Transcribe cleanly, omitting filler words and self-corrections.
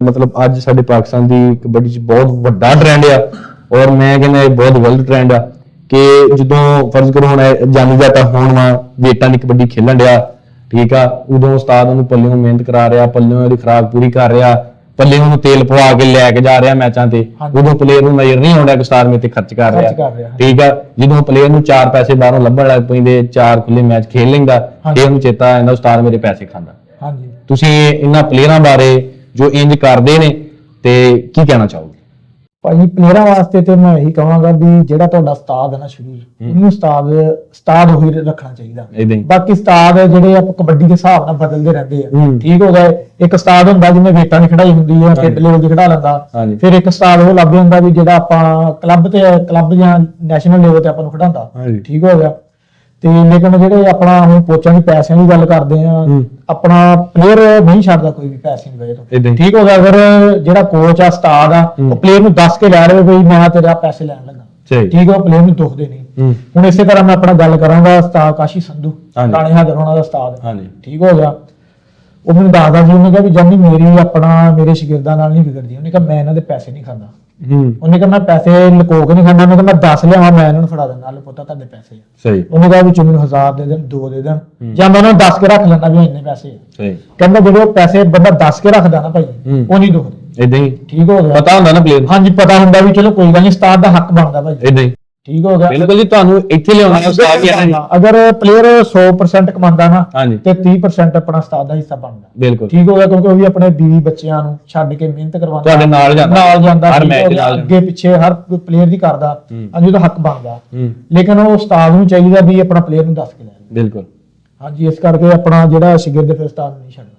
मतलब ਅੱਜ ਸਾਡੇ ਪਾਕਿਸਤਾਨ ਦੀ ਕਬੱਡੀ 'ਚ ਬਹੁਤ ਵੱਡਾ ਟ੍ਰੈਂਡ ਆ ਔਰ ਮੈਂ ਕਹਿੰਦਾ ਇਹ ਬਹੁਤ ਗਲਤ ਟ੍ਰੈਂਡ ਆ ਕਿ ਜਦੋਂ ਫਰਜ਼ ਕਰੋ ਹੁਣ ਜਾਨੀ ਜਾਤਾ ਹੁਣ ਵਾ ਵੇਟਾਂ ਦੀ ਕਬੱਡੀ ਖੇਲਣ ਡਿਆ ਠੀਕ ਆ ਉਦੋਂ ਉਸਤਾਦ ਉਹਨੂੰ ਪੱਲਿਓਂ ਮਿਹਨਤ ਕਰਾ ਰਿਹਾ ਪੱਲਿਓਂ ਉਹਦੀ ਖੁਰਾਕ ਪੂਰੀ ਕਰ ਰਿਹਾ ਪੱਲੇ ਉਹਨੂੰ ਤੇਲ ਪਵਾ ਕੇ ਲੈ ਕੇ ਜਾ ਰਿਹਾ ਮੈਚਾਂ ਤੇ ਉਦੋਂ ਪਲੇਅਰ ਨੂੰ ਨਜ਼ਰ ਨਹੀਂ ਆਉਂਦਾ ਕਿ ਉਸਤਾਦ ਮੇਰੇ ਤੇ ਖਰਚ ਕਰ ਰਿਹਾ ਠੀਕ ਆ ਜਦੋਂ ਪਲੇਅਰ ਨੂੰ 4 ਪੈਸੇ ਬਾਹਰੋਂ ਲੱਭਣ ਲੱਗ ਪੈਂਦੇ 4 ਖੁੱਲੇ ਮੈਚ ਖੇਲ ਲੈਂਦਾ ਤੇ ਉਹਨੂੰ ਚੇਤਾ ਆਉਂਦਾ ਉਸਤਾਦ ਮੇਰੇ ਪੈਸੇ ਖਾਂਦਾ। ਹਾਂਜੀ ਤੁਸੀਂ ਇਹਨਾਂ ਪਲੇਅਰਾਂ ਬਾਰੇ ਜੋ ਇੰਜ ਕਰਦੇ ਨੇ ਤੇ ਕੀ ਕਹਿਣਾ ਚਾਹੋਗੇ? ਭਾਜੀ ਪਲੇਅਰਾਂ ਵਾਸਤੇ ਤੇ ਮੈਂ ਇਹੀ ਕਹਾਂਗਾ ਵੀ ਜਿਹੜਾ ਤੁਹਾਡਾ ਉਸਤਾਦ ਹੈ ਨਾ ਸ਼ੁਰੂ ਉਹਨੂੰ ਉਸਤਾਦ ਉਹੀ ਰੱਖਣਾ ਚਾਹੀਦਾ। ਬਾਕੀ ਉਸਤਾਦ ਜਿਹੜੇ ਆਪਾਂ ਕਬੱਡੀ ਦੇ ਹਿਸਾਬ ਨਾਲ ਬਦਲਦੇ ਰਹਿੰਦੇ ਆ ਠੀਕ ਹੋ ਗਿਆ। ਇੱਕ ਉਸਤਾਦ ਹੁੰਦਾ ਜਿਹਨੇ ਵੇਟਾਂ ਦੀ ਖੜਾਈ ਹੁੰਦੀ ਹੈ ਪਿੰਡ ਲੈਵਲ ਦੀ ਖੜਾ ਲੈਂਦਾ ਫਿਰ ਇੱਕ ਉਸਤਾਦ ਉਹ ਲੱਭ ਹੁੰਦਾ ਵੀ ਜਿਹੜਾ ਆਪਾਂ ਕਲੱਬ ਜਾਂ ਨੈਸ਼ਨਲ ਲੈਵਲ ਤੇ ਆਪਾਂ ਨੂੰ ਖੜਾਉਂਦਾ ਠੀਕ ਹੋ ਗਿਆ। ਤੇ ਲੇਕਿਨ ਜਿਹੜੇ ਆਪਣਾ ਹੁਣ ਕੋਚਾਂ ਦੀ ਪੈਸਿਆਂ ਦੀ ਗੱਲ ਕਰਦੇ ਆ ਆਪਣਾ ਪਲੇਅਰ ਨਹੀਂ ਛੱਡਦਾ ਕੋਈ ਵੀ ਪੈਸੇ ਦੀ ਵਜ੍ਹਾ ਤੋਂ ਠੀਕ ਹੋ ਗਿਆ। ਅਗਰ ਜਿਹੜਾ ਕੋਚ ਆ ਉਸਤਾਦ ਆ ਉਹ ਪਲੇਅਰ ਨੂੰ ਦੱਸ ਕੇ ਲੈ ਰਿਹਾ ਬਈ ਮੈਂ ਤੇਰਾ ਪੈਸੇ ਲੈਣ ਲੱਗਾ ਠੀਕ ਆ ਉਹ ਪਲੇਅਰ ਨੂੰ ਦੁਖਦੇ ਨਹੀਂ। ਹੁਣ ਇਸੇ ਤਰ੍ਹਾਂ ਮੈਂ ਆਪਣਾ ਗੱਲ ਕਰਾਂਗਾ ਉਸਤਾਦ ਕਾਸ਼ੀ ਸੰਧੂ ਰਾਣੇ ਹਾਦਰ ਹੋਣਾ ਦਾ ਉਸਤਾਦ ਠੀਕ ਹੋ ਗਿਆ। ਉਹ ਮੈਨੂੰ ਦੱਸਦਾ ਸੀ ਉਹਨੇ ਕਿਹਾ ਵੀ ਜਾਨੀ ਮੇਰੇ ਸ਼ਾਗਿਰਦਾਂ ਨਾਲ ਨਹੀਂ ਵਿਗੜਦੀ। ਉਹਨੇ ਕਿਹਾ ਮੈਂ ਇਹਨਾਂ ਦੇ ਪੈਸੇ ਨਹੀਂ ਖਾਂਦਾ। ਉਹਨੇ ਕਿਹਾ ਮੈਂ ਪੈਸੇ ਲੁਕੋ ਕੇ ਨਹੀਂ ਖਾਂਦਾ। ਮੈਂ ਕਿਹਾ ਮੈਂ 10 ਲਿਆਵਾਂ ਮੈਂ ਇਹਨਾਂ ਨੂੰ ਫੜਾ ਦਿੰਦਾ ਨਾਲ ਪੁੱਤਾ ਤੁਹਾਡੇ ਪੈਸੇ ਸਹੀ। ਉਹਨੇ ਕਿਹਾ ਵੀ ਮੈਨੂੰ 1000 ਦੇ ਦੇਣ 2 ਦੇ ਦੇਣ ਜਾਂ ਮੈਂ ਉਹਨਾਂ ਨੂੰ 10 ਕੇ ਰੱਖ ਲੈਂਦਾ ਵੀ ਇੰਨੇ ਪੈਸੇ ਸਹੀ। ਕਹਿੰਦਾ ਜਿਹੜੇ ਉਹ ਪੈਸੇ ਬੰਦਾ 10 ਕੇ ਰੱਖਦਾ ਨਾ ਭਾਈ ਉਹ ਨਹੀਂ ਦੁਖਦੇ ਇਦਾਂ ਹੀ ਠੀਕ ਹੋ ਗਿਆ। ਪਤਾ ਹੁੰਦਾ ਨਾ ਪਲੇਅਰ ਹਾਂਜੀ ਪਤਾ ਹੁੰਦਾ ਵੀ ਚਲੋ ਕੋਈ ਗੱਲ ਨਹੀਂ ਉਸਤਾਦ ਦਾ ਹੱਕ ਬਣਦਾ ਭਾਈ ਇਦਾਂ ਹੀ ਠੀਕ ਹੋ ਗਿਆ। ਬਿਲਕੁਲ ਜੀ ਤੁਹਾਨੂੰ ਇੱਥੇ ਲਿਆਉਣਾ ਹੈ ਉਸਤਾਦ ਵੀ ਅਗਰ ਪਲੇਅਰ 100% ਕਮਾਉਂਦਾ ਨਾ ਤੇ 30% ਆਪਣਾ ਉਸਤਾਦ ਦਾ ਹਿੱਸਾ ਬਣਦਾ ਬਿਲਕੁਲ ਠੀਕ ਹੋ ਗਿਆ ਕਿਉਂਕਿ ਉਹ ਵੀ ਆਪਣੇ ਬੀਵੀ ਬੱਚਿਆਂ ਨੂੰ ਛੱਡ ਕੇ ਮਿਹਨਤ ਕਰਵਾਉਂਦਾ ਤੁਹਾਡੇ ਨਾਲ ਜਾਂਦਾ ਹਰ ਮੈਚ ਨਾਲ ਅੱਗੇ ਪਿੱਛੇ ਹਰ ਪਲੇਅਰ ਦੀ ਕਰਦਾ ਹਾਂਜੀ ਉਹਦਾ ਹੱਕ ਬਣਦਾ। ਲੇਕਿਨ ਉਹ ਉਸਤਾਦ ਨੂੰ ਚਾਹੀਦਾ ਵੀ ਆਪਣਾ ਪਲੇਅਰ ਨੂੰ ਦੱਸ ਕੇ ਲੈ ਬਿਲਕੁਲ ਹਾਂਜੀ। ਇਸ ਕਰਕੇ ਆਪਣਾ ਜਿਹੜਾ ਸ਼ਾਗਿਰਦ ਫਿਰ ਉਸਤਾਦ ਨਹੀਂ ਛੱਡਦਾ।